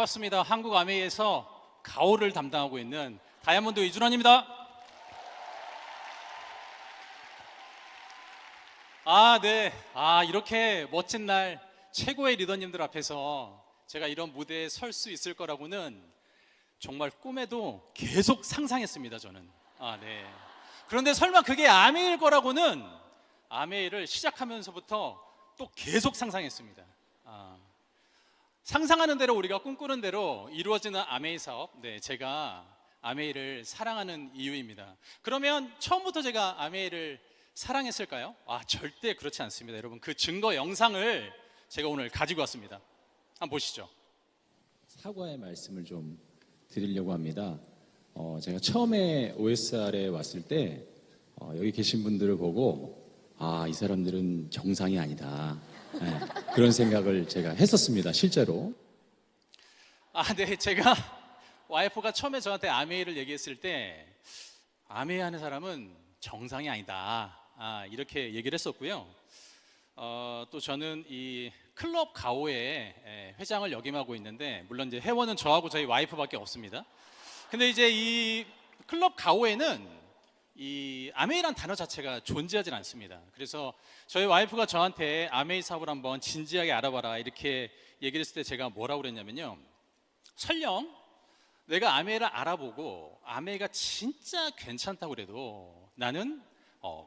반갑습니다. 한국 아메이에서 가오를 담당하고 있는 다이아몬드 이준원입니다. 네. 이렇게 멋진 날 최고의 리더님들 앞에서 제가 이런 무대에 설 수 있을 거라고는 정말 꿈에도 계속 상상했습니다, 저는. 네. 그런데 설마 그게 아메이일 거라고는 아메이를 시작하면서부터 또 계속 상상했습니다. 상상하는 대로 우리가 꿈꾸는 대로 이루어지는 아메이 사업, 제가 아메이를 사랑하는 이유입니다. 그러면 처음부터 제가 아메이를 사랑했을까요? 절대 그렇지 않습니다. 여러분, 그 증거 영상을 제가 오늘 가지고 왔습니다. 한번 보시죠. 사과의 말씀을 좀 드리려고 합니다. 제가 처음에 OSR에 왔을 때 여기 계신 분들을 보고 이 사람들은 정상이 아니다. 그런 생각을 제가 했었습니다, 실제로. 네. 제가 와이프가 처음에 저한테 아메이를 얘기했을 때 아메이 하는 사람은 정상이 아니다, 이렇게 얘기를 했었고요. 또 저는 이 클럽 가오의 회장을 역임하고 있는데, 물론 이제 회원은 저하고 저희 와이프밖에 없습니다. 근데 이제 이 클럽 가오에는 이 아메이란 단어 자체가 존재하지 않습니다. 그래서 저희 와이프가 저한테 아메이 사업을 한번 진지하게 알아봐라 이렇게 얘기를 했을 때 제가 뭐라고 그랬냐면요, 설령 내가 아메이를 알아보고 아메이가 진짜 괜찮다고 그래도 나는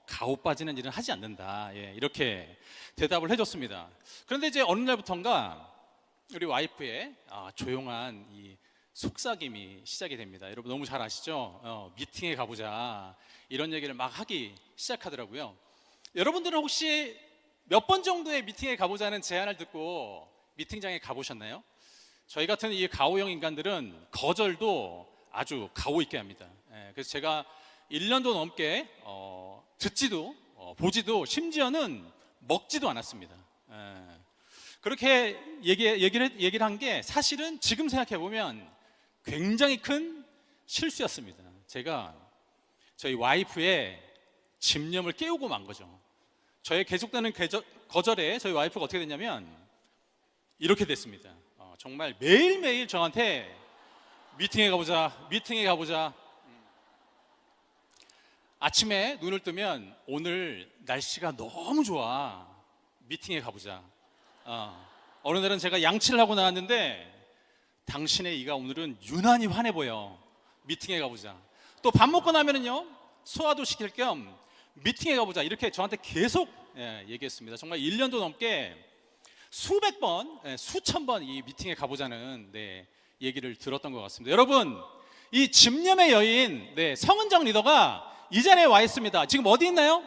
가오 빠지는 일은 하지 않는다, 이렇게 대답을 해줬습니다. 그런데 이제 어느 날부터인가 우리 와이프의 조용한 이 속삭임이 시작이 됩니다. 여러분 너무 잘 아시죠? 미팅에 가보자 이런 얘기를 막 하기 시작하더라고요. 여러분들은 혹시 몇 번 정도의 미팅에 가보자는 제안을 듣고 미팅장에 가보셨나요? 저희 같은 이 가오형 인간들은 거절도 아주 가오 있게 합니다. 그래서 제가 1년도 넘게 듣지도 보지도 심지어는 먹지도 않았습니다. 그렇게 얘기를 한 게 사실은 지금 생각해 보면 굉장히 큰 실수였습니다. 제가 저희 와이프의 집념을 깨우고 만 거죠. 저의 계속되는 거절에 저희 와이프가 어떻게 됐냐면 이렇게 됐습니다. 정말 매일매일 저한테 미팅에 가보자. 아침에 눈을 뜨면 오늘 날씨가 너무 좋아, 미팅에 가보자. 어느 날은 제가 양치를 하고 나왔는데 당신의 이가 오늘은 유난히 환해 보여, 미팅에 가보자. 또 밥 먹고 나면은요, 소화도 시킬 겸 미팅에 가보자, 이렇게 저한테 계속 얘기했습니다. 정말 1년도 넘게 수백 번, 수천 번 이 미팅에 가보자는 얘기를 들었던 것 같습니다. 여러분, 이 집념의 여인 성은정 리더가 이 자리에 와 있습니다. 지금 어디 있나요?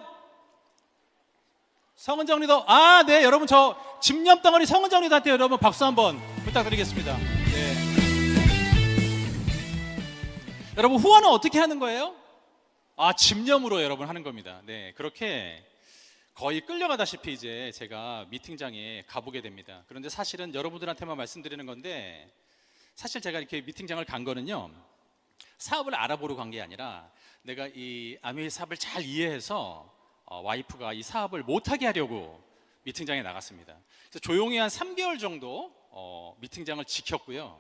성은정 리더. 네, 여러분 저 집념 덩어리 성은정 리더한테 여러분 박수 한번 부탁드리겠습니다. 여러분, 후원은 어떻게 하는 거예요? 집념으로 여러분 하는 겁니다. 그렇게 거의 끌려가다시피 이제 제가 미팅장에 가보게 됩니다. 그런데 사실은 여러분들한테만 말씀드리는 건데, 사실 제가 이렇게 미팅장을 간 거는요, 사업을 알아보러 간 게 아니라 내가 이 아메이 사업을 잘 이해해서 와이프가 이 사업을 못하게 하려고 미팅장에 나갔습니다. 그래서 조용히 한 3개월 정도 미팅장을 지켰고요.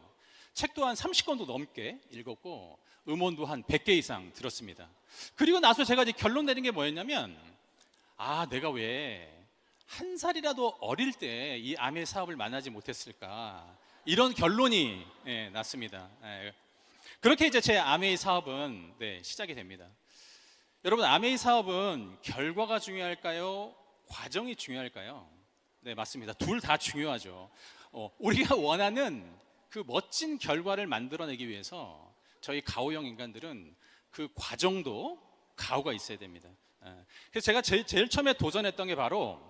책도 한 30권도 넘게 읽었고 음원도 한 100개 이상 들었습니다. 그리고 나서 제가 이제 결론 내린 게 뭐였냐면, 내가 왜 한 살이라도 어릴 때 이 아메이 사업을 만나지 못했을까, 이런 결론이 났습니다. 그렇게 이제 제 아메이 사업은 시작이 됩니다. 여러분, 아메이 사업은 결과가 중요할까요? 과정이 중요할까요? 맞습니다. 둘 다 중요하죠. 우리가 원하는 그 멋진 결과를 만들어내기 위해서 저희 가오형 인간들은 그 과정도 가오가 있어야 됩니다. 그래서 제가 제일 처음에 도전했던 게 바로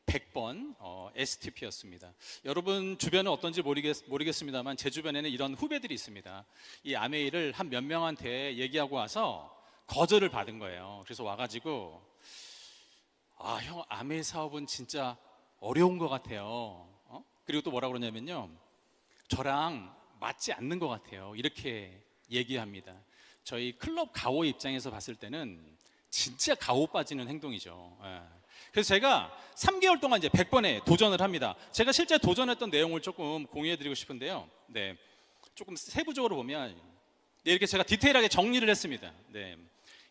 100번 STP였습니다. 여러분 주변은 어떤지 모르겠습니다만 제 주변에는 이런 후배들이 있습니다. 이 아메이를 한 몇 명한테 얘기하고 와서 거절을 받은 거예요. 그래서 와가지고 형, 아메이 사업은 진짜 어려운 것 같아요. 그리고 또 뭐라 그러냐면요, 저랑 맞지 않는 것 같아요, 이렇게 얘기합니다. 저희 클럽 가오 입장에서 봤을 때는 진짜 가오 빠지는 행동이죠. 그래서 제가 3개월 동안 이제 100번에 도전을 합니다. 제가 실제 도전했던 내용을 조금 공유해드리고 싶은데요. 네, 조금 세부적으로 보면 네, 이렇게 제가 디테일하게 정리를 했습니다. 네,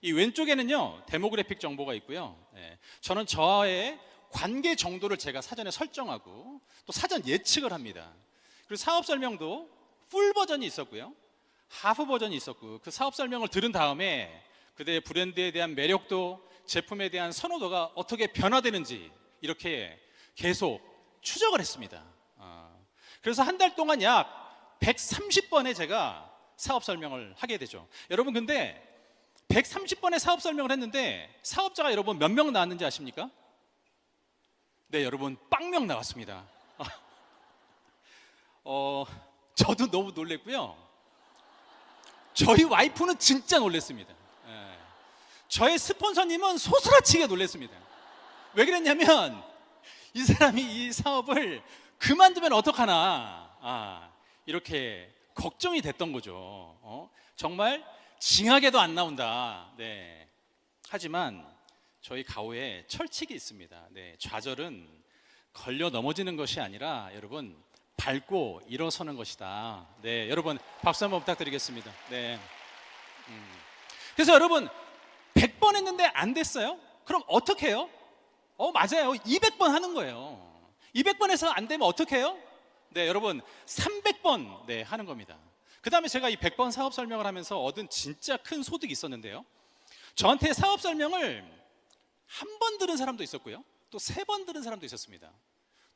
이 왼쪽에는요 데모그래픽 정보가 있고요. 네, 저는 저와의 관계 정도를 제가 사전에 설정하고 또 사전 예측을 합니다. 그리고 사업 설명도 풀 버전이 있었고요, 하프 버전이 있었고, 그 사업 설명을 들은 다음에 그들의 브랜드에 대한 매력도, 제품에 대한 선호도가 어떻게 변화되는지 이렇게 계속 추적을 했습니다. 그래서 한 달 동안 약 130번의 제가 사업 설명을 하게 되죠. 여러분, 근데 130번의 사업 설명을 했는데 사업자가 여러분 몇 명 나왔는지 아십니까? 네, 여러분 빵명 나왔습니다. 저도 너무 놀랬고요. 저희 와이프는 진짜 놀랬습니다. 저의 스폰서님은 소스라치게 놀랬습니다. 왜 그랬냐면 이 사람이 이 사업을 그만두면 어떡하나, 이렇게 걱정이 됐던 거죠. 정말 징하게도 안 나온다. 네. 하지만 저희 가오에 철칙이 있습니다. 네. 좌절은 걸려 넘어지는 것이 아니라 여러분 밟고 일어서는 것이다. 네, 여러분 박수 한번 부탁드리겠습니다. 네. 그래서 여러분 100번 했는데 안 됐어요? 그럼 어떻게 해요? 맞아요. 200번 하는 거예요. 200번 해서 안 되면 어떻게 해요? 네, 여러분 300번 네, 하는 겁니다. 그 다음에 제가 이 100번 사업 설명을 하면서 얻은 진짜 큰 소득이 있었는데요. 저한테 사업 설명을 한 번 들은 사람도 있었고요, 또 3번 들은 사람도 있었습니다.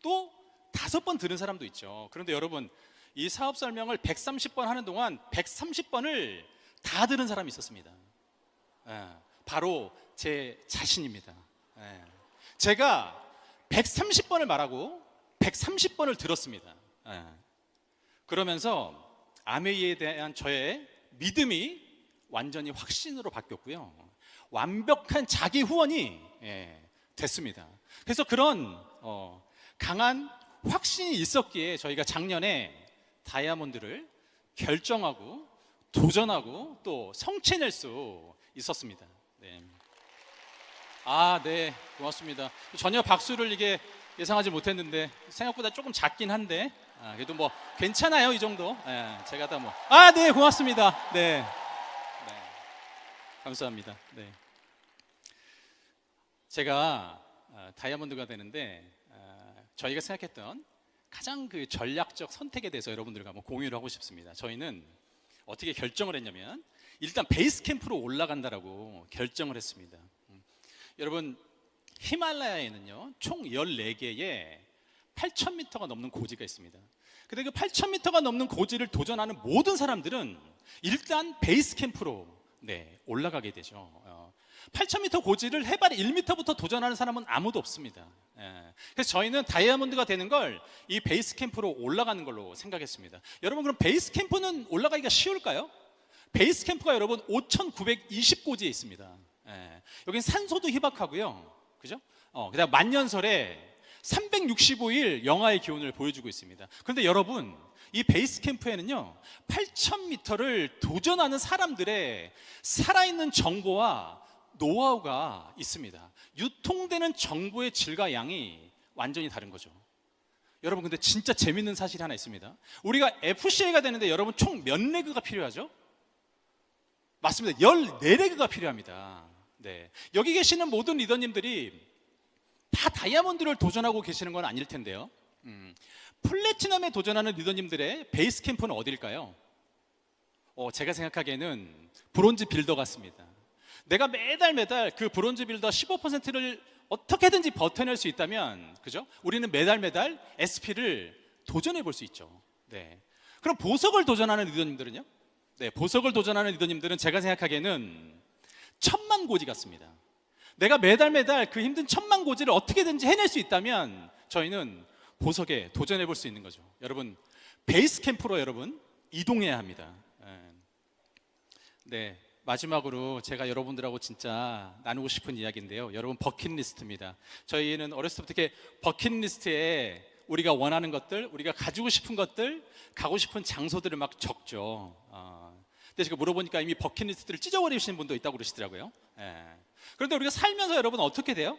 또 5번 들은 사람도 있죠. 그런데 여러분, 이 사업 설명을 130번 하는 동안 130번을 다 들은 사람이 있었습니다. 바로 제 자신입니다. 제가 130번을 말하고 130번을 들었습니다. 그러면서 아메이에 대한 저의 믿음이 완전히 확신으로 바뀌었고요, 완벽한 자기 후원이 됐습니다. 그래서 그런 강한 확신이 있었기에 저희가 작년에 다이아몬드를 결정하고 도전하고 또 성취해낼 수 있었습니다. 네. 네, 고맙습니다. 전혀 박수를 이게 예상하지 못했는데 생각보다 조금 작긴 한데 그래도 뭐 괜찮아요, 이 정도. 제가 다 뭐. 네, 고맙습니다. 네, 감사합니다. 네. 제가 다이아몬드가 되는데 저희가 생각했던 가장 그 전략적 선택에 대해서 여러분들과 한번 공유를 하고 싶습니다. 저희는 어떻게 결정을 했냐면 일단 베이스 캠프로 올라간다라고 결정을 했습니다. 여러분, 히말라야에는요 총 14개의 8,000m가 넘는 고지가 있습니다. 근데 그 8,000m가 넘는 고지를 도전하는 모든 사람들은 일단 베이스 캠프로 올라가게 되죠. 8,000m 고지를 해발 1m부터 도전하는 사람은 아무도 없습니다. 그래서 저희는 다이아몬드가 되는 걸 이 베이스 캠프로 올라가는 걸로 생각했습니다. 여러분, 그럼 베이스 캠프는 올라가기가 쉬울까요? 베이스 캠프가 여러분 5,920고지에 있습니다. 여긴 산소도 희박하고요, 그죠? 그다음 만년설에 365일 영하의 기온을 보여주고 있습니다. 그런데 여러분, 이 베이스 캠프에는요 8,000m를 도전하는 사람들의 살아있는 정보와 노하우가 있습니다. 유통되는 정보의 질과 양이 완전히 다른 거죠. 여러분, 근데 진짜 재밌는 사실이 하나 있습니다. 우리가 FCA가 되는데 여러분 총 몇 레그가 필요하죠? 맞습니다. 14레그가 필요합니다. 네. 여기 계시는 모든 리더님들이 다 다이아몬드를 도전하고 계시는 건 아닐 텐데요. 플래티넘에 도전하는 리더님들의 베이스 캠프는 어딜까요? 제가 생각하기에는 브론즈 빌더 같습니다. 내가 매달 그 브론즈 빌더 15%를 어떻게든지 버텨낼 수 있다면, 그죠? 우리는 매달 SP를 도전해 볼 수 있죠. 네. 그럼 보석을 도전하는 리더님들은요? 네, 보석을 도전하는 리더님들은 제가 생각하기에는 1,000만 고지 같습니다. 내가 매달 그 힘든 1,000만 고지를 어떻게든지 해낼 수 있다면 저희는 보석에 도전해 볼 수 있는 거죠. 여러분, 베이스 캠프로 여러분 이동해야 합니다. 네, 마지막으로 제가 여러분들하고 진짜 나누고 싶은 이야기인데요, 여러분, 버킷리스트입니다. 저희는 어렸을 때부터 이렇게 버킷리스트에 우리가 원하는 것들, 우리가 가지고 싶은 것들, 가고 싶은 장소들을 막 적죠. 근데 제가 물어보니까 이미 버킷리스트를 찢어버리시는 분도 있다고 그러시더라고요. 그런데 우리가 살면서 여러분 어떻게 돼요?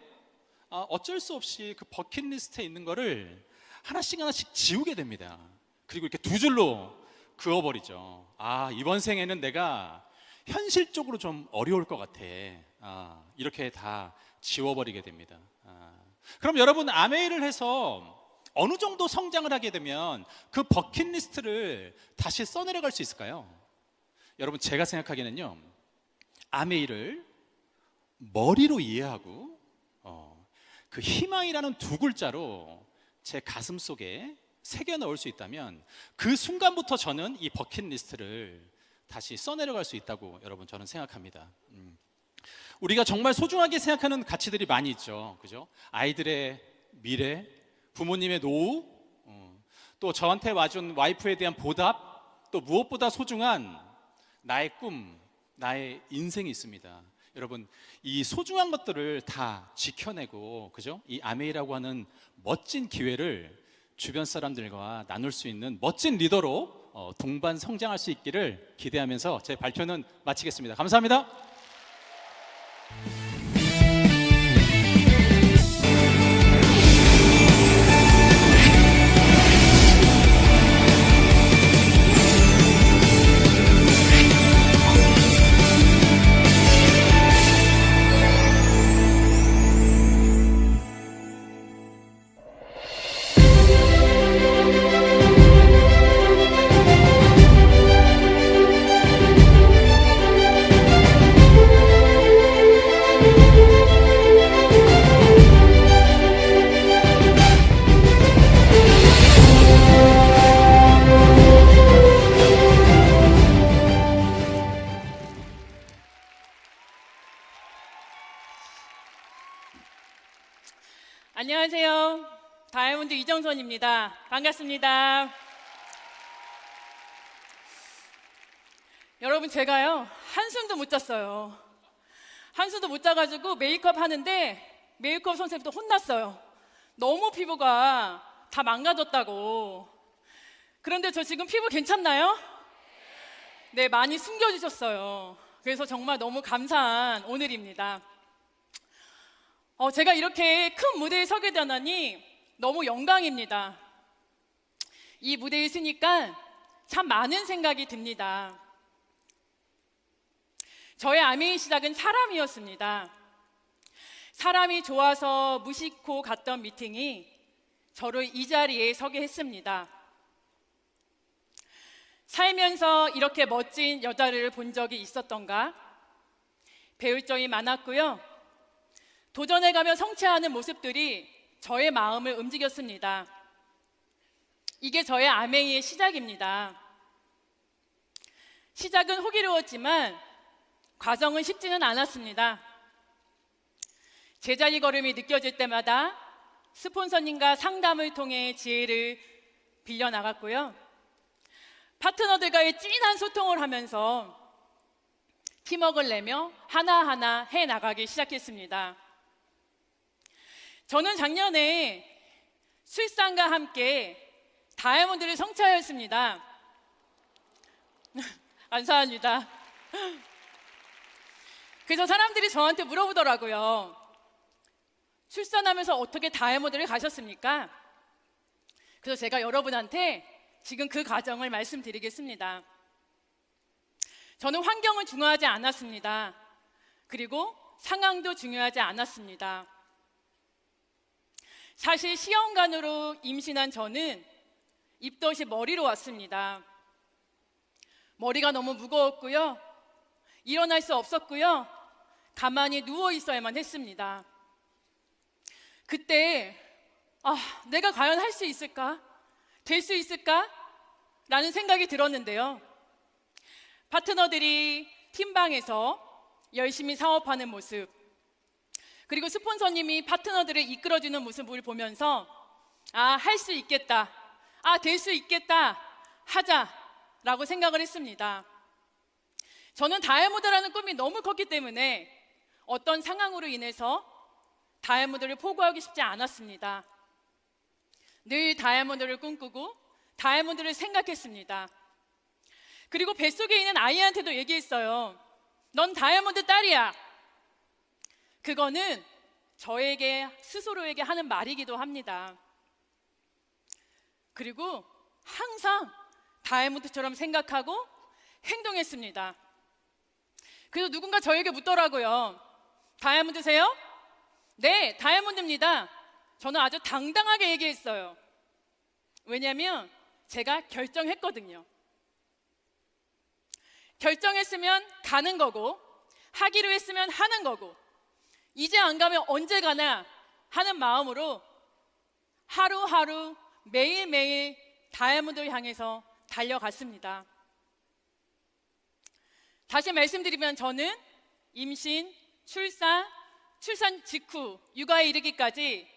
어쩔 수 없이 그 버킷리스트에 있는 거를 하나씩 하나씩 지우게 됩니다. 그리고 이렇게 두 줄로 그어버리죠. 이번 생에는 내가 현실적으로 좀 어려울 것 같아. 이렇게 다 지워버리게 됩니다. 그럼 여러분, 아메이를 해서 어느 정도 성장을 하게 되면 그 버킷리스트를 다시 써내려갈 수 있을까요? 여러분, 제가 생각하기에는요, 아메이를 머리로 이해하고 그 희망이라는 두 글자로 제 가슴 속에 새겨 넣을 수 있다면 그 순간부터 저는 이 버킷리스트를 다시 써내려갈 수 있다고 여러분, 저는 생각합니다. 우리가 정말 소중하게 생각하는 가치들이 많이 있죠, 그죠? 아이들의 미래, 부모님의 노후, 또 저한테 와준 와이프에 대한 보답, 또 무엇보다 소중한 나의 꿈, 나의 인생이 있습니다. 여러분, 이 소중한 것들을 다 지켜내고, 그죠? 이 아메이라고 하는 멋진 기회를 주변 사람들과 나눌 수 있는 멋진 리더로 동반 성장할 수 있기를 기대하면서 제 발표는 마치겠습니다. 감사합니다. 안녕하세요. 다이아몬드 이정선입니다. 반갑습니다. 여러분, 제가요, 한숨도 못 잤어요. 한숨도 못 자가지고 메이크업 하는데 메이크업 선생님도 혼났어요. 너무 피부가 다 망가졌다고. 그런데 저 지금 피부 괜찮나요? 네, 많이 숨겨주셨어요. 그래서 정말 너무 감사한 오늘입니다. 제가 이렇게 큰 무대에 서게 되다니 너무 영광입니다. 이 무대에 서니까 참 많은 생각이 듭니다. 저의 아메이 시작은 사람이었습니다. 사람이 좋아서 무심코 갔던 미팅이 저를 이 자리에 서게 했습니다. 살면서 이렇게 멋진 여자를 본 적이 있었던가? 배울 점이 많았고요. 도전해가며 성취하는 모습들이 저의 마음을 움직였습니다. 이게 저의 아메이의 시작입니다. 시작은 호기로웠지만 과정은 쉽지는 않았습니다. 제자리 걸음이 느껴질 때마다 스폰서님과 상담을 통해 지혜를 빌려나갔고요. 파트너들과의 진한 소통을 하면서 팀워크를 내며 하나하나 해나가기 시작했습니다. 저는 작년에 술상과 함께 다이아몬드를 성취하였습니다. 감사합니다. 그래서 사람들이 저한테 물어보더라고요. 출산하면서 어떻게 다이아몬드를 가셨습니까? 그래서 제가 여러분한테 지금 그 과정을 말씀드리겠습니다. 저는 환경은 중요하지 않았습니다. 그리고 상황도 중요하지 않았습니다. 사실 시험관으로 임신한 저는 입덧이 머리로 왔습니다. 머리가 너무 무거웠고요. 일어날 수 없었고요. 가만히 누워 있어야만 했습니다. 그때 내가 과연 할 수 있을까? 될 수 있을까? 라는 생각이 들었는데요. 파트너들이 팀방에서 열심히 사업하는 모습, 그리고 스폰서님이 파트너들을 이끌어주는 모습을 보면서 할 수 있겠다, 될 수 있겠다, 하자라고 생각을 했습니다. 저는 다이아몬드라는 꿈이 너무 컸기 때문에 어떤 상황으로 인해서 다이아몬드를 포기하기 쉽지 않았습니다. 늘 다이아몬드를 꿈꾸고 다이아몬드를 생각했습니다. 그리고 뱃속에 있는 아이한테도 얘기했어요. 넌 다이아몬드 딸이야. 그거는 저에게 스스로에게 하는 말이기도 합니다. 그리고 항상 다이아몬드처럼 생각하고 행동했습니다. 그래서 누군가 저에게 묻더라고요. 다이아몬드세요? 네, 다이아몬드입니다. 저는 아주 당당하게 얘기했어요. 왜냐하면 제가 결정했거든요. 결정했으면 가는 거고, 하기로 했으면 하는 거고, 이제 안 가면 언제 가나 하는 마음으로 하루하루 매일매일 다이아몬드를 향해서 달려갔습니다. 다시 말씀드리면 저는 임신, 출산 직후 육아에 이르기까지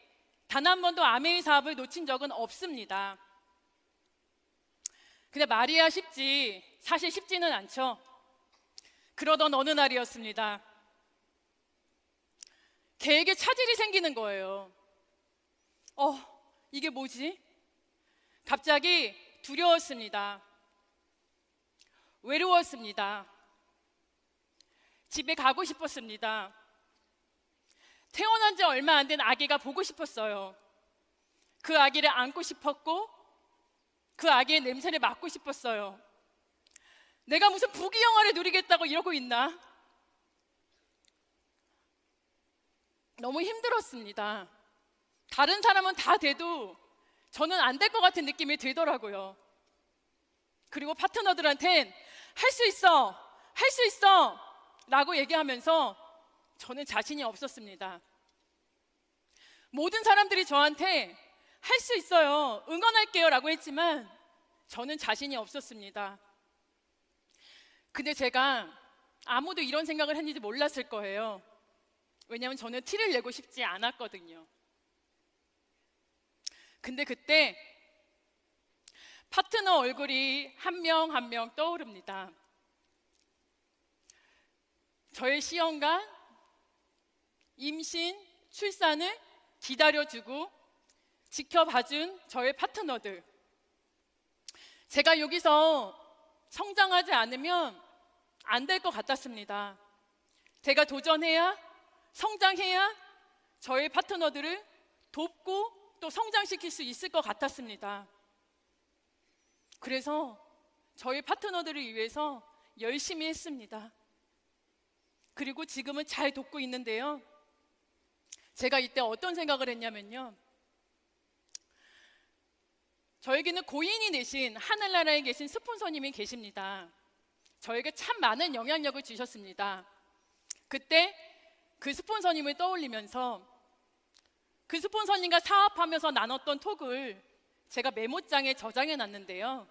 단 한 번도 아메이 사업을 놓친 적은 없습니다. 근데 말이야 쉽지 사실 쉽지는 않죠. 그러던 어느 날이었습니다. 계획에 차질이 생기는 거예요. 이게 뭐지? 갑자기 두려웠습니다. 외로웠습니다. 집에 가고 싶었습니다. 태어난 지 얼마 안 된 아기가 보고 싶었어요. 그 아기를 안고 싶었고 그 아기의 냄새를 맡고 싶었어요. 내가 무슨 부귀영화를 누리겠다고 이러고 있나? 너무 힘들었습니다. 다른 사람은 다 돼도 저는 안 될 것 같은 느낌이 들더라고요. 그리고 파트너들한텐 할 수 있어, 할 수 있어 라고 얘기하면서 저는 자신이 없었습니다. 모든 사람들이 저한테 할 수 있어요, 응원할게요 라고 했지만 저는 자신이 없었습니다. 근데 제가 아무도 이런 생각을 했는지 몰랐을 거예요. 왜냐하면 저는 티를 내고 싶지 않았거든요. 근데 그때 파트너 얼굴이 한 명 한 명 떠오릅니다. 저의 시험과 임신, 출산을 기다려주고 지켜봐준 저의 파트너들. 제가 여기서 성장하지 않으면 안 될 것 같았습니다. 제가 도전해야, 성장해야 저의 파트너들을 돕고 또 성장시킬 수 있을 것 같았습니다. 그래서 저희 파트너들을 위해서 열심히 했습니다. 그리고 지금은 잘 돕고 있는데요. 제가 이때 어떤 생각을 했냐면요. 저에게는 고인이 되신 하늘나라에 계신 스폰서님이 계십니다. 저에게 참 많은 영향력을 주셨습니다. 그때 그 스폰서님을 떠올리면서 그 스폰서님과 사업하면서 나눴던 톡을 제가 메모장에 저장해 놨는데요.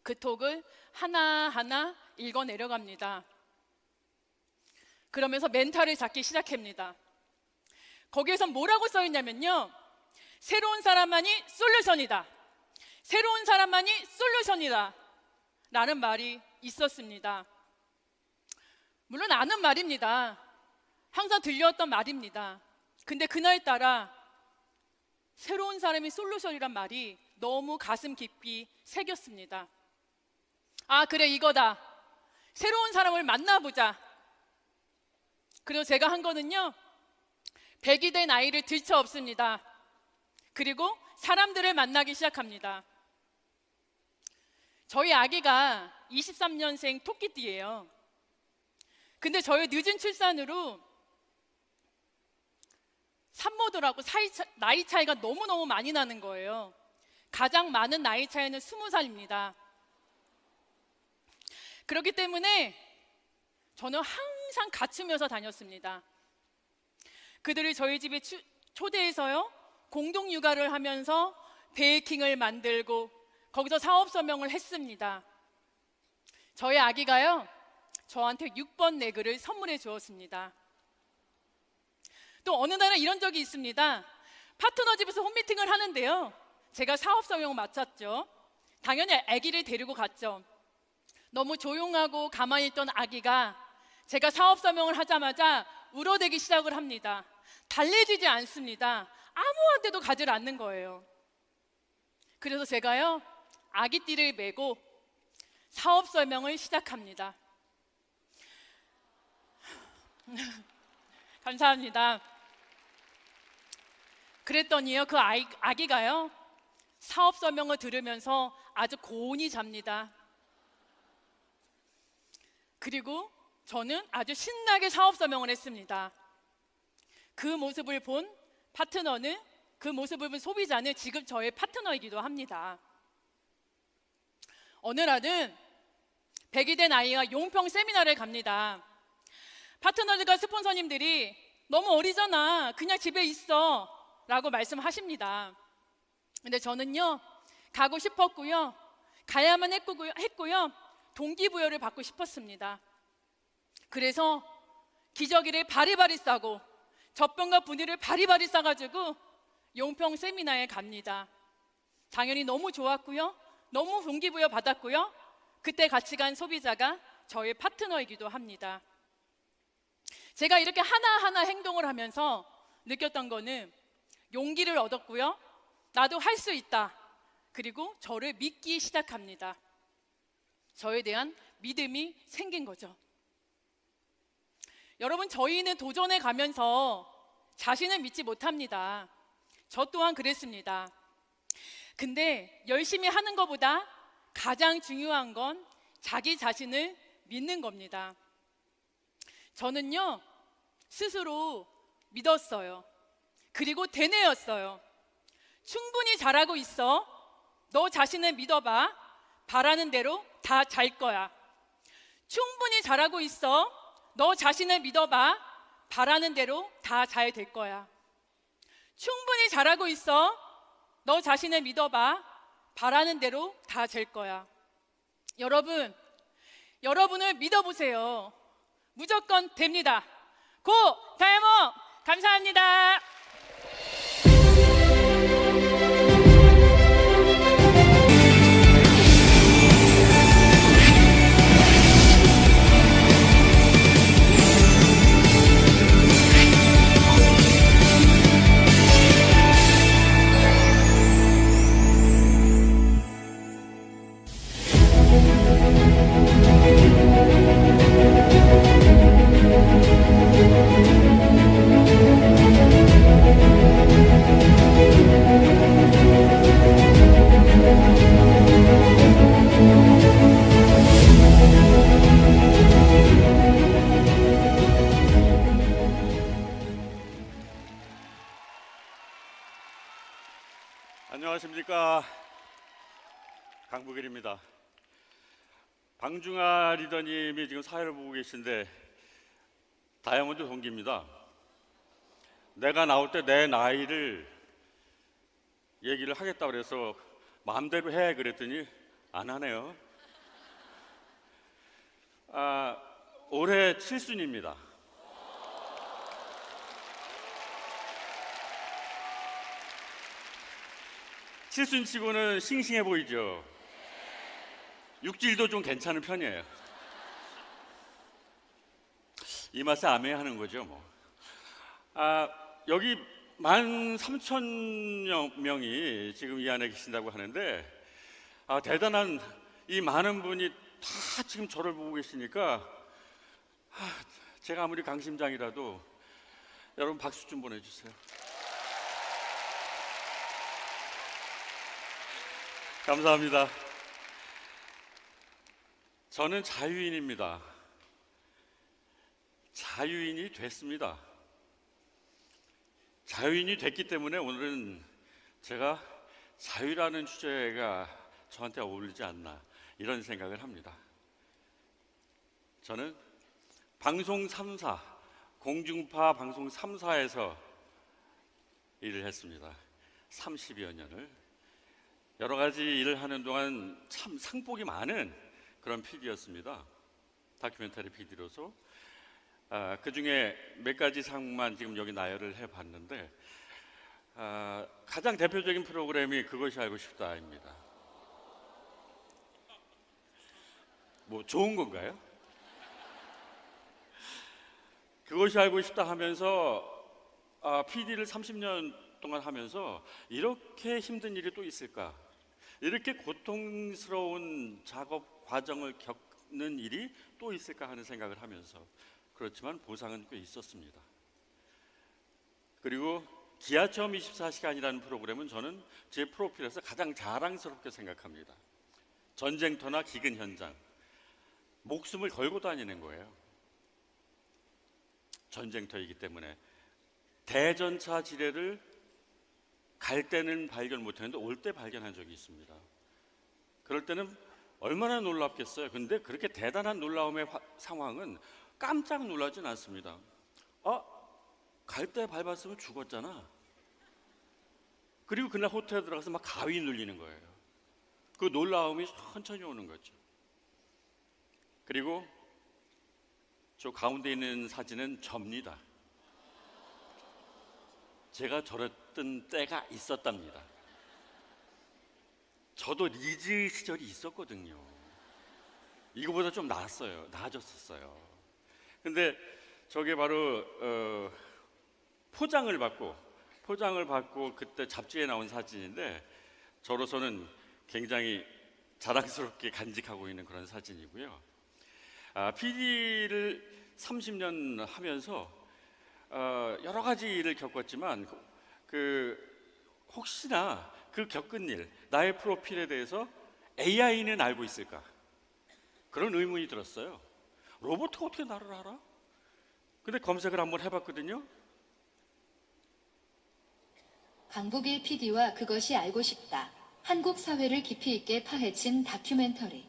그 톡을 하나하나 읽어 내려갑니다. 그러면서 멘탈을 잡기 시작합니다. 거기에서 뭐라고 써 있냐면요. 새로운 사람만이 솔루션이다. 새로운 사람만이 솔루션이다. 라는 말이 있었습니다. 물론 아는 말입니다. 항상 들려왔던 말입니다. 근데 그날따라 새로운 사람이 솔루션이란 말이 너무 가슴 깊이 새겼습니다. 아, 그래, 이거다. 새로운 사람을 만나보자. 그리고 제가 한 거는요, 100이 된 아이를 들쳐업습니다. 그리고 사람들을 만나기 시작합니다. 저희 아기가 23년생 토끼띠예요. 근데 저희 늦은 출산으로 산모들하고 나이 차이가 너무너무 많이 나는 거예요. 가장 많은 나이 차이는 20살입니다. 그렇기 때문에 저는 항상 갖추면서 다녔습니다. 그들을 저희 집에 초대해서요, 공동 육아를 하면서 베이킹을 만들고 거기서 사업 설명을 했습니다. 저희 아기가요, 저한테 6번 내글을 선물해 주었습니다. 또 어느 날은 이런 적이 있습니다. 파트너 집에서 홈미팅을 하는데요, 제가 사업 설명을 마쳤죠. 당연히 아기를 데리고 갔죠. 너무 조용하고 가만히 있던 아기가 제가 사업 설명을 하자마자 울어대기 시작을 합니다. 달래지지 않습니다. 아무한테도 가지를 않는 거예요. 그래서 제가요, 아기띠를 메고 사업 설명을 시작합니다. 감사합니다. 그랬더니요, 그 아기가요, 사업 설명을 들으면서 아주 고운히 잡니다. 그리고 저는 아주 신나게 사업 설명을 했습니다. 그 모습을 본 파트너는, 그 모습을 본 소비자는 지금 저의 파트너이기도 합니다. 어느 날은 100이 된 아이가 용평 세미나를 갑니다. 파트너들과 스폰서님들이 너무 어리잖아, 그냥 집에 있어 라고 말씀하십니다. 근데 저는요, 가고 싶었고요, 가야만 했고요, 동기부여를 받고 싶었습니다. 그래서 기저귀를 바리바리 싸고 젖병과 분유를 바리바리 싸가지고 용평 세미나에 갑니다. 당연히 너무 좋았고요, 너무 동기부여 받았고요. 그때 같이 간 소비자가 저의 파트너이기도 합니다. 제가 이렇게 하나하나 행동을 하면서 느꼈던 거는 용기를 얻었고요, 나도 할 수 있다, 그리고 저를 믿기 시작합니다. 저에 대한 믿음이 생긴 거죠. 여러분, 저희는 도전해 가면서 자신을 믿지 못합니다. 저 또한 그랬습니다. 근데 열심히 하는 것보다 가장 중요한 건 자기 자신을 믿는 겁니다. 저는요, 스스로 믿었어요. 그리고 되뇌었어요. 충분히 잘하고 있어. 너 자신을 믿어봐. 바라는 대로 다 잘 거야. 충분히 잘하고 있어. 너 자신을 믿어봐. 바라는 대로 다 잘 될 거야. 충분히 잘하고 있어. 너 자신을 믿어봐. 바라는 대로 다 될 거야. 여러분, 여러분을 믿어보세요. 무조건 됩니다. 고! 다이아몬드! 감사합니다. 안녕하십니까, 강북일입니다. 방중아 리더님이 지금 사회를 보고 계신데 다이아몬드 동기입니다. 내가 나올 때 내 나이를 얘기를 하겠다고 그래서 마음대로 해 그랬더니 안 하네요. 올해 7순입니다. 칠순치고는 싱싱해 보이죠? 육질도 좀 괜찮은 편이에요. 이 맛에 아메하는 거죠, 뭐. 여기 13,000명이 지금 이 안에 계신다고 하는데, 대단한 이 많은 분이 다 지금 저를 보고 계시니까 제가 아무리 강심장이라도 여러분 박수 좀 보내주세요. 감사합니다. 저는 자유인입니다. 자유인이 됐습니다. 자유인이 됐기 때문에 오늘은 제가 자유라는 주제가 저한테 어울리지 않나 이런 생각을 합니다. 저는 방송 3사, 공중파 방송 3사에서 일을 했습니다. 30여 년을. 여러 가지 일을 하는 동안 참 상복이 많은 그런 PD였습니다. 다큐멘터리 PD로서. 그 중에 몇 가지 상만 지금 여기 나열을 해봤는데, 가장 대표적인 프로그램이 그것이 알고 싶다입니다. 뭐 좋은 건가요? 그것이 알고 싶다 하면서 PD를 30년 동안 하면서 이렇게 힘든 일이 또 있을까? 이렇게 고통스러운 작업 과정을 겪는 일이 또 있을까 하는 생각을 하면서, 그렇지만 보상은 꽤 있었습니다. 그리고 기아체험 24시간이라는 프로그램은 저는 제 프로필에서 가장 자랑스럽게 생각합니다. 전쟁터나 기근 현장, 목숨을 걸고 다니는 거예요. 전쟁터이기 때문에 대전차 지뢰를 갈 때는 발견 못했는데 올 때 발견한 적이 있습니다. 그럴 때는 얼마나 놀랍겠어요. 근데 그렇게 대단한 놀라움의 상황은 깜짝 놀라진 않습니다. 갈 때 밟았으면 죽었잖아. 그리고 그날 호텔에 들어가서 막 가위 눌리는 거예요. 그 놀라움이 천천히 오는 거죠. 그리고 저 가운데 있는 사진은 접니다. 제가 저랬던 때가 있었답니다. 저도 리즈 시절이 있었거든요. 이거보다 좀 나아졌었어요. 근데 저게 바로 포장을 받고 그때 잡지에 나온 사진인데 저로서는 굉장히 자랑스럽게 간직하고 있는 그런 사진이고요. PD를 30년 하면서 여러 가지 일을 겪었지만 혹시나 그 겪은 일, 나의 프로필에 대해서 AI는 알고 있을까? 그런 의문이 들었어요. 로봇가 어떻게 나를 알아? 근데 검색을 한번 해봤거든요. 강북의 PD와 그것이 알고 싶다. 한국 사회를 깊이 있게 파헤친 다큐멘터리.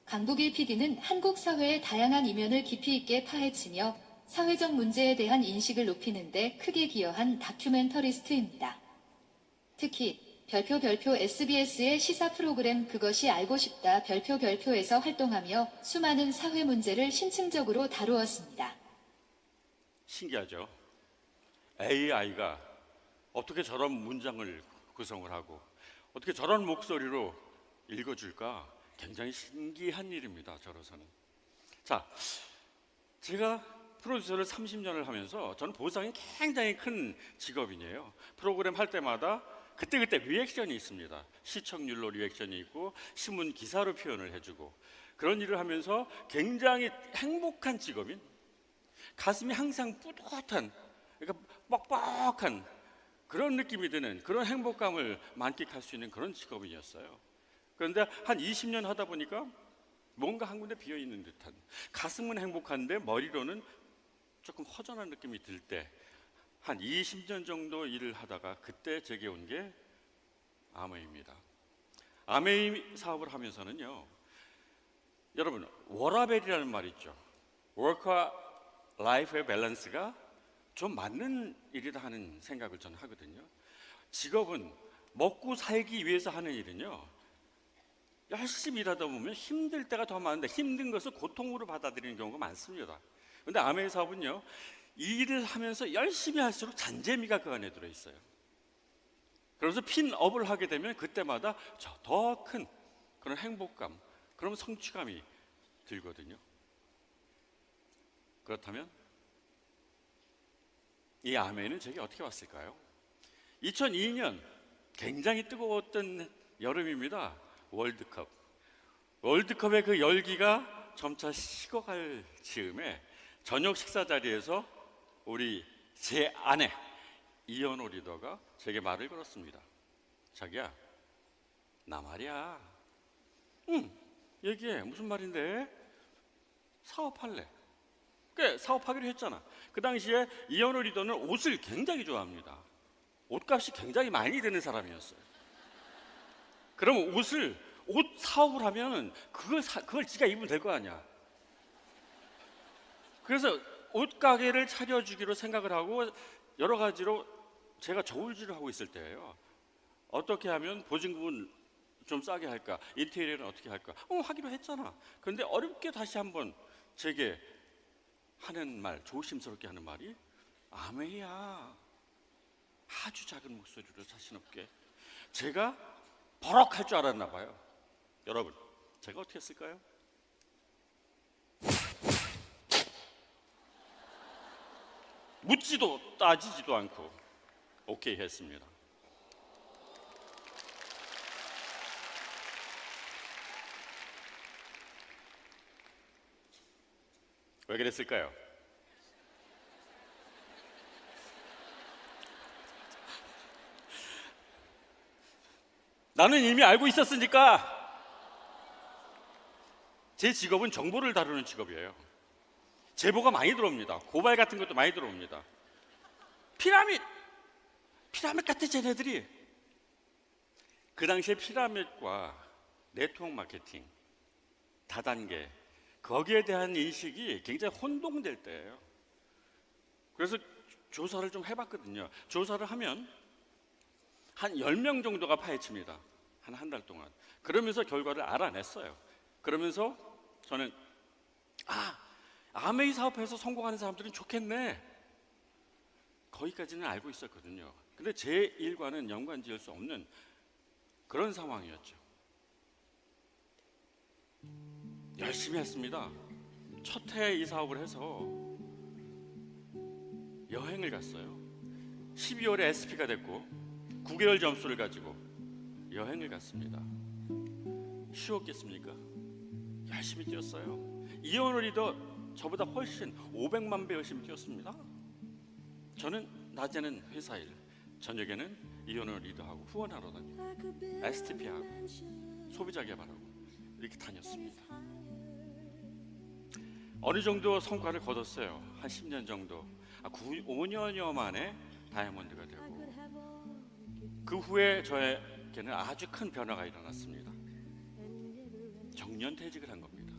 강북의 PD는 한국 사회의 다양한 이면을 깊이 있게 파헤치며 사회적 문제에 대한 인식을 높이는 데 크게 기여한 다큐멘터리스트입니다. 특히 별표 SBS의 시사 프로그램 그것이 알고 싶다 별표에서 활동하며 수많은 사회 문제를 심층적으로 다루었습니다. 신기하죠? AI가 어떻게 저런 문장을 구성을 하고 어떻게 저런 목소리로 읽어줄까? 굉장히 신기한 일입니다. 저로서는. 자, 제가 프로듀서를 30년을 하면서 저는 보상이 굉장히 큰 직업이에요. 프로그램 할 때마다 그때 리액션이 있습니다. 시청률로 리액션이 있고 신문 기사로 표현을 해주고 그런 일을 하면서 굉장히 행복한 직업인, 가슴이 항상 뿌듯한, 그러니까 뻑뻑한 그런 느낌이 드는 그런 행복감을 만끽할 수 있는 그런 직업이었어요. 그런데 한 20년 하다 보니까 뭔가 한 군데 비어있는 듯한, 가슴은 행복한데 머리로는 조금 허전한 느낌이 들 때 한 20년 정도 일을 하다가 그때 제게 온 게 아메이입니다. 아메이 사업을 하면서는요, 여러분 워라밸이라는 말 있죠. 워크와 라이프의 밸런스가 좀 맞는 일이다 하는 생각을 저는 하거든요. 직업은 먹고 살기 위해서 하는 일은요, 열심히 일하다 보면 힘들 때가 더 많은데 힘든 것을 고통으로 받아들이는 경우가 많습니다. 그런데 아메이 사업은요, 이 일을 하면서 열심히 할수록 잔재미가 그 안에 들어있어요. 그래서 핀업을 하게 되면 그때마다 더 큰 그런 행복감, 그런 성취감이 들거든요. 그렇다면 이 아메이는 제게 어떻게 왔을까요? 2002년 굉장히 뜨거웠던 여름입니다. 월드컵의 그 열기가 점차 식어갈 즈음에 저녁 식사 자리에서 제 아내 이현호 리더가 제게 말을 걸었습니다. 자기야, 나 말이야. 얘기해. 무슨 말인데? 사업할래. 그래, 사업하기로 했잖아. 그 당시에 이현호 리더는 옷을 굉장히 좋아합니다. 옷값이 굉장히 많이 드는 사람이었어요. 그럼 옷 사업을 하면 그걸 지가 입으면 될 거 아니야. 그래서 옷 가게를 차려주기로 생각을 하고 여러 가지로 제가 저울질을 하고 있을 때예요. 어떻게 하면 보증금은 좀 싸게 할까? 인테리어는 어떻게 할까? 하기로 했잖아. 그런데 어렵게 다시 한번 제게 하는 말, 조심스럽게 하는 말이 아메이야. 아주 작은 목소리로 자신 없게. 제가 버럭할 줄 알았나 봐요. 여러분, 제가 어떻게 했을까요? 묻지도 따지지도 않고 오케이 했습니다. 왜 그랬을까요? 나는 이미 알고 있었으니까. 제 직업은 정보를 다루는 직업이에요. 제보가 많이 들어옵니다. 고발 같은 것도 많이 들어옵니다. 피라밋 같은 쟤네들이. 그 당시에 피라밋과 네트워크 마케팅, 다단계, 거기에 대한 인식이 굉장히 혼동될 때예요. 그래서 조사를 좀 해봤거든요. 조사를 하면 한 10명 정도가 파헤칩니다. 한 달 동안. 그러면서 결과를 알아냈어요. 그러면서 저는 아메이 사업에서 성공하는 사람들은 좋겠네. 거기까지는 알고 있었거든요. 근데 제 일과는 연관 지을 수 없는 그런 상황이었죠. 열심히 했습니다. 첫 해에 이 사업을 해서 여행을 갔어요. 12월에 SP가 됐고 9개월 점수를 가지고 여행을 갔습니다. 쉬웠겠습니까? 열심히 뛰었어요. 이현우 리더 저보다 훨씬 500만 배 열심히 뛰었습니다. 저는 낮에는 회사 일, 저녁에는 이현우 리더하고 후원하러 다니고 STP하고 소비자 개발하고 이렇게 다녔습니다. 어느 정도 성과를 거뒀어요. 한 10년 정도. 5년여 만에 다이아몬드가 되고, 그 후에 저에게는 아주 큰 변화가 일어났습니다. 정년퇴직을 한 겁니다.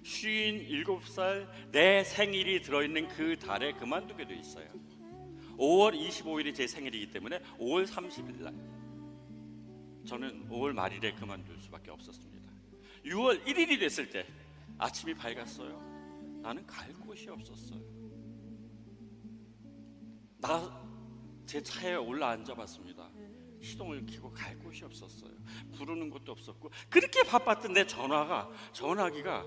57살 내 생일이 들어있는 그 달에 그만두게 돼 있어요. 5월 25일이 제 생일이기 때문에 5월 30일 날 저는 5월 말일에 그만둘 수밖에 없었습니다. 6월 1일이 됐을 때 아침이 밝았어요. 나는 갈 곳이 없었어요. 제 차에 올라 앉아봤습니다. 시동을 켜고 갈 곳이 없었어요. 부르는 것도 없었고, 그렇게 바빴던 내 전화기가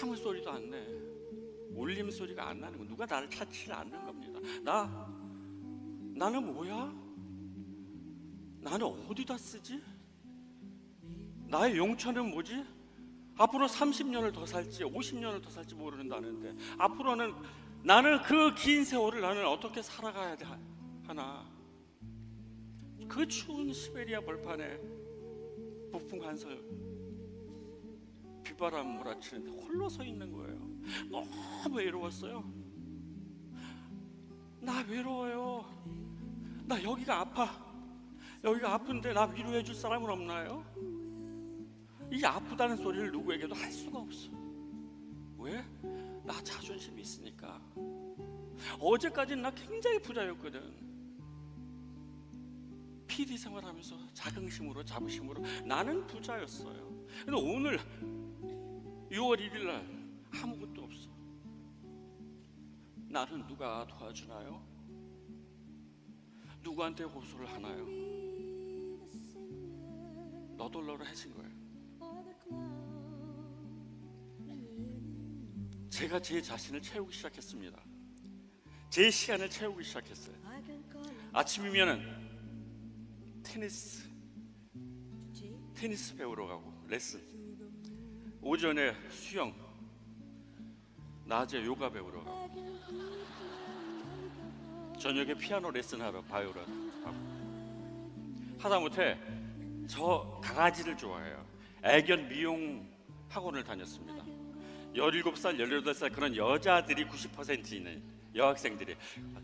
아무 소리도 안 내. 울림 소리가 안 나는 거. 누가 나를 찾지를 않는 겁니다. 나는 뭐야? 나는 어디다 쓰지? 나의 용처는 뭐지? 앞으로 30년을 더 살지 50년을 더 살지 모른다는데, 앞으로는 나는 그 긴 세월을 나는 어떻게 살아가야 하나. 그 추운 시베리아 벌판에 북풍 한설 빗바람 몰아치는데 홀로 서 있는 거예요. 너무 외로웠어요. 나 외로워요. 나 여기가 아파. 여기가 아픈데 나 위로해 줄 사람은 없나요? 이 아프다는 소리를 누구에게도 할 수가 없어. 왜? 나 자존심이 있으니까. 어제까지는 나 굉장히 부자였거든. PD 생활하면서 자긍심으로 자부심으로 나는 부자였어요. 근데 오늘 6월 1일 날 아무것도 없어. 나는 누가 도와주나요? 누구한테 호소를 하나요? 너덜너덜해진 거예요. 제가 제 자신을 채우기 시작했습니다. 제 시간을 채우기 시작했어요. 아침이면은 테니스 배우러 가고 레슨, 오전에 수영, 낮에 요가 배우러 가고, 저녁에 피아노 레슨하러 바이올린 하고, 하다못해 저 강아지를 좋아해요. 애견 미용 학원을 다녔습니다. 17살, 18살 그런 여자들이 90% 있는 여학생들이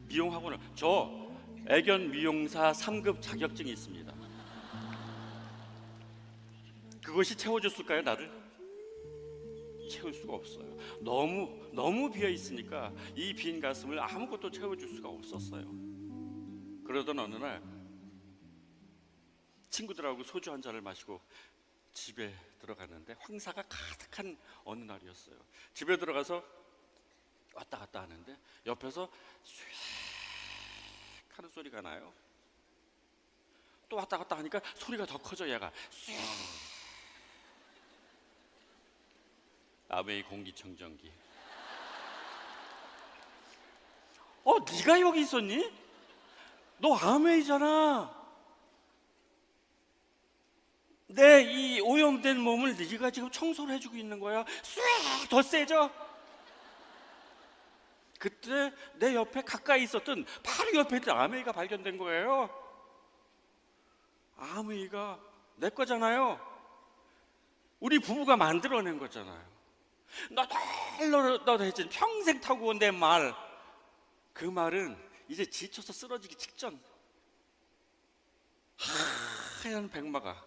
미용 학원을, 저 애견 미용사 3급 자격증이 있습니다. 그것이 채워줬을까요, 나를? 채울 수가 없어요. 너무 비어 있으니까 이 빈 가슴을 아무것도 채워줄 수가 없었어요. 그러던 어느 날 친구들하고 소주 한 잔을 마시고 집에 들어갔는데 황사가 가득한 어느 날이었어요. 집에 들어가서 왔다 갔다 하는데 옆에서 쇠 하는 소리가 나요. 또 왔다 갔다 하니까 소리가 더 커져. 얘가 쇠. 아베이 공기청정기. 네가 여기 있었니? 너 아메이잖아. 내 이 오염된 몸을 네가 지금 청소를 해주고 있는 거야. 쑥 더 세져. 그때 내 옆에 가까이 있었던 바로 옆에 있던 아메이가 발견된 거예요. 아메이가 내 거잖아요. 우리 부부가 만들어낸 거잖아요. 너도 했지. 평생 타고 온 내 말. 그 말은 이제 지쳐서 쓰러지기 직전. 하얀 백마가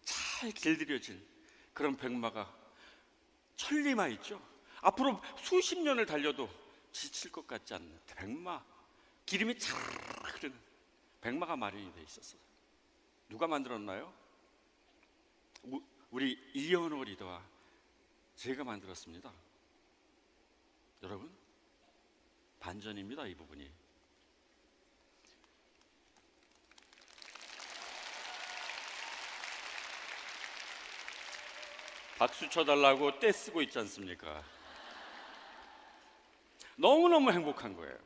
잘 길들여진 그런 백마가 천리마 있죠. 앞으로 수십 년을 달려도 지칠 것 같지 않는 백마, 기름이 잘 흐르는 백마가 마련이 돼 있었어요. 누가 만들었나요? 우리 이현호 리더와 제가 만들었습니다. 여러분, 반전입니다, 이 부분이. 박수 쳐달라고 떼쓰고 있지 않습니까? 너무너무 행복한 거예요.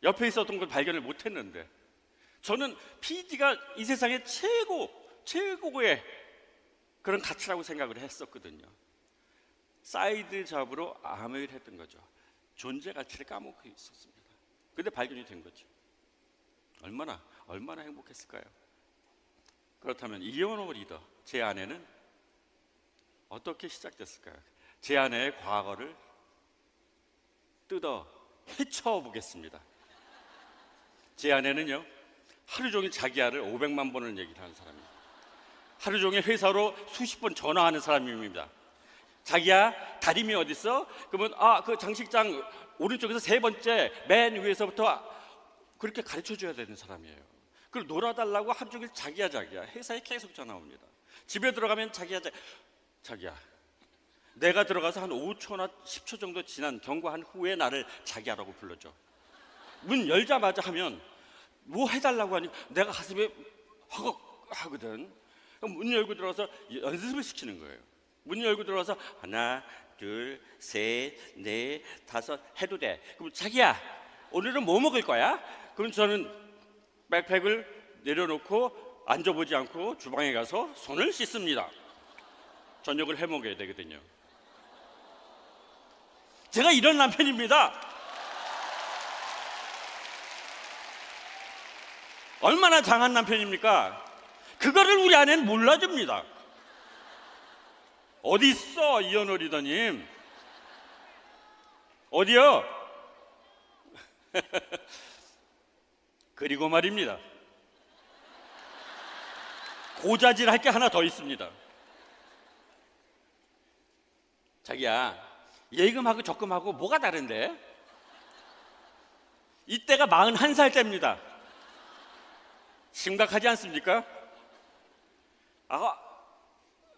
옆에 있었던 걸 발견을 못했는데, 저는 PD가 이 세상의 최고의 그런 가치라고 생각을 했었거든요. 사이드 잡으로 아메이를 했던 거죠. 존재 가치를 까먹고 있었습니다. 근데 발견이 된 거죠. 얼마나 행복했을까요? 그렇다면 이현호 리더, 제 아내는 어떻게 시작됐을까요? 제 아내의 과거를 뜯어 헤쳐보겠습니다. 제 아내는요, 하루 종일 자기야를 500만 번을 얘기를 하는 사람입니다. 하루 종일 회사로 수십 번 전화하는 사람입니다. 자기야, 다림이 어디 있어? 그러면 그 장식장 오른쪽에서 세 번째 맨 위에서부터 그렇게 가르쳐 줘야 되는 사람이에요. 그걸 놀아달라고 하루 종일 자기야 회사에 계속 전화 옵니다. 집에 들어가면 자기야, 내가 들어가서 한 5초나 10초 정도 지난 경과한 후에 나를 자기야라고 불러줘. 문 열자마자 하면 뭐 해달라고 하니 내가 가슴에 허걱 하거든. 그럼 문 열고 들어가서 연습을 시키는 거예요. 문 열고 들어가서 하나, 둘, 셋, 넷, 다섯 해도 돼. 그럼 자기야, 오늘은 뭐 먹을 거야? 그럼 저는 백팩을 내려놓고 앉아보지 않고 주방에 가서 손을 씻습니다. 저녁을 해 먹어야 되거든요. 제가 이런 남편입니다. 얼마나 장한 남편입니까? 그거를 우리 아내는 몰라줍니다. 어디 있어, 이현호 리더님? 어디요? 그리고 말입니다, 고자질 할 게 하나 더 있습니다. 자기야, 예금하고 적금하고 뭐가 다른데? 이때가 41살 때입니다. 심각하지 않습니까?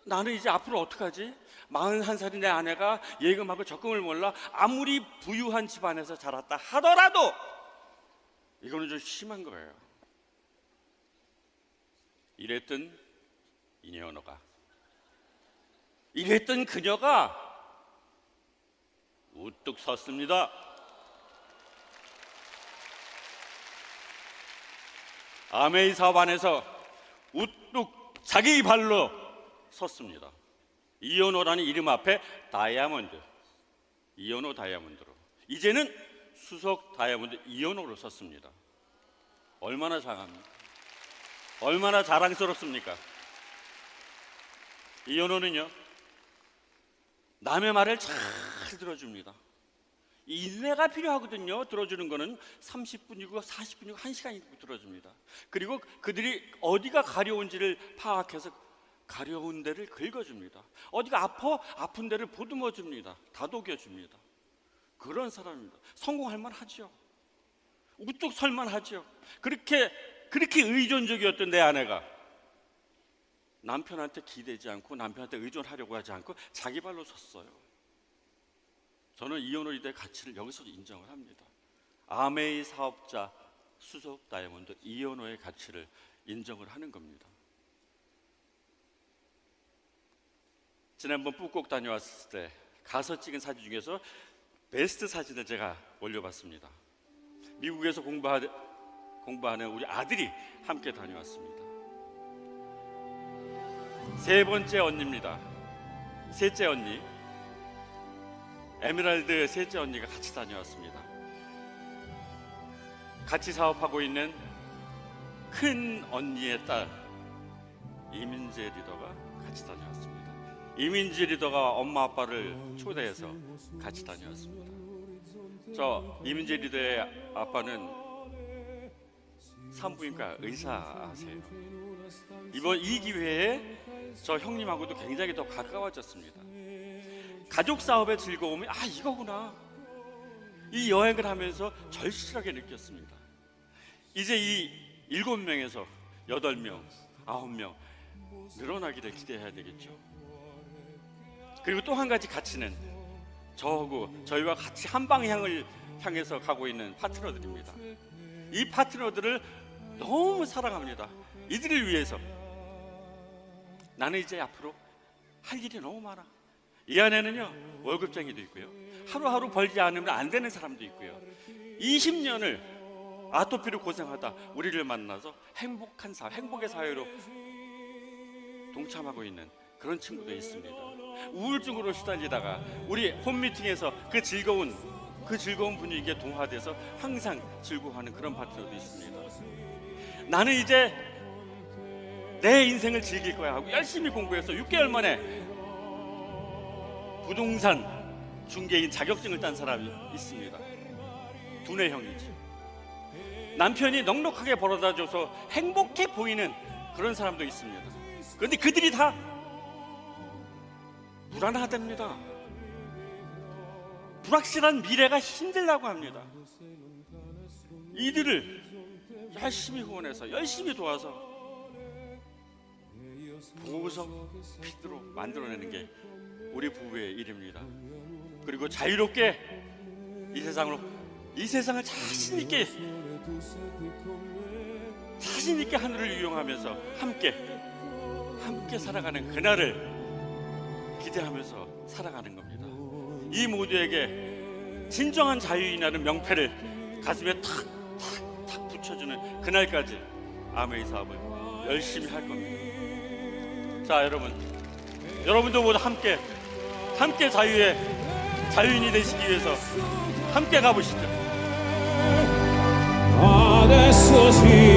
나는 이제 앞으로 어떡하지? 41살인 내 아내가 예금하고 적금을 몰라. 아무리 부유한 집안에서 자랐다 하더라도 이거는 좀 심한 거예요. 이랬던 이현호가, 이랬던 그녀가 우뚝 섰습니다. 아메이 사업 안에서 우뚝 자기 발로 섰습니다. 이현호라는 이름 앞에 다이아몬드, 이현호 다이아몬드로, 이제는 수석 다이아몬드 이현호로 섰습니다. 얼마나 장합니까? 얼마나 자랑스럽습니까? 이현호는요, 남의 말을 잘 들어줍니다. 인내가 필요하거든요. 들어주는 거는 30분이고 40분이고 1시간이고 들어줍니다. 그리고 그들이 어디가 가려운지를 파악해서 가려운 데를 긁어줍니다. 어디가 아픈 데를 보듬어줍니다. 다독여줍니다. 그런 사람입니다. 성공할 만하죠. 우뚝 설 만하죠. 그렇게 의존적이었던 내 아내가 남편한테 기대지 않고 남편한테 의존하려고 하지 않고 자기 발로 섰어요. 저는 이현호 리더의 가치를 여기서 인정을 합니다. 아메이 사업자 수석 다이아몬드 이현호의 가치를 인정을 하는 겁니다. 지난번 북곡 다녀왔을 때 가서 찍은 사진 중에서 베스트 사진을 제가 올려봤습니다. 미국에서 공부하는 우리 아들이 함께 다녀왔습니다. 세 번째 언니입니다. 셋째 언니, 에메랄드 셋째 언니가 같이 다녀왔습니다. 같이 사업하고 있는 큰 언니의 딸 이민재 리더가 같이 다녀왔습니다. 이민재 리더가 엄마 아빠를 초대해서 같이 다녀왔습니다. 저 이민재 리더의 아빠는 산부인과 의사세요. 이번 이 기회에 저 형님하고도 굉장히 더 가까워졌습니다. 가족 사업의 즐거움이 이거구나. 이 여행을 하면서 절실하게 느꼈습니다. 이제 이 7명에서 8명, 9명 늘어나기를 기대해야 되겠죠. 그리고 또 한 가지 가치는 저하고 저희와 같이 한 방향을 향해서 가고 있는 파트너들입니다. 이 파트너들을 너무 사랑합니다. 이들을 위해서 나는 이제 앞으로 할 일이 너무 많아. 이 안에는요, 월급쟁이도 있고요, 하루하루 벌지 않으면 안 되는 사람도 있고요, 20년을 아토피로 고생하다 우리를 만나서 행복한 행복의 사회로 동참하고 있는 그런 친구도 있습니다. 우울증으로 시달리다가 우리 홈미팅에서 그 즐거운 분위기에 동화돼서 항상 즐거워하는 그런 파트너도 있습니다. 나는 이제 내 인생을 즐길 거야 하고 열심히 공부해서 6개월 만에 부동산 중개인 자격증을 딴 사람이 있습니다. 두뇌 형이지. 남편이 넉넉하게 벌어다줘서 행복해 보이는 그런 사람도 있습니다. 그런데 그들이 다 불안하답니다. 불확실한 미래가 힘들다고 합니다. 이들을 열심히 후원해서 열심히 도와서 보석 피드로 만들어내는 게 우리 부부의 일입니다. 그리고 자유롭게 이 세상을 자신 있게 하늘을 이용하면서 함께 살아가는 그날을 기대하면서 살아가는 겁니다. 이 모두에게 진정한 자유인이라는 명패를 가슴에 탁 붙여주는 그날까지 아메이 사업을 열심히 할 겁니다. 자, 여러분도 모두 함께 자유인이 되시기 위해서 함께 가보시죠. Adesso si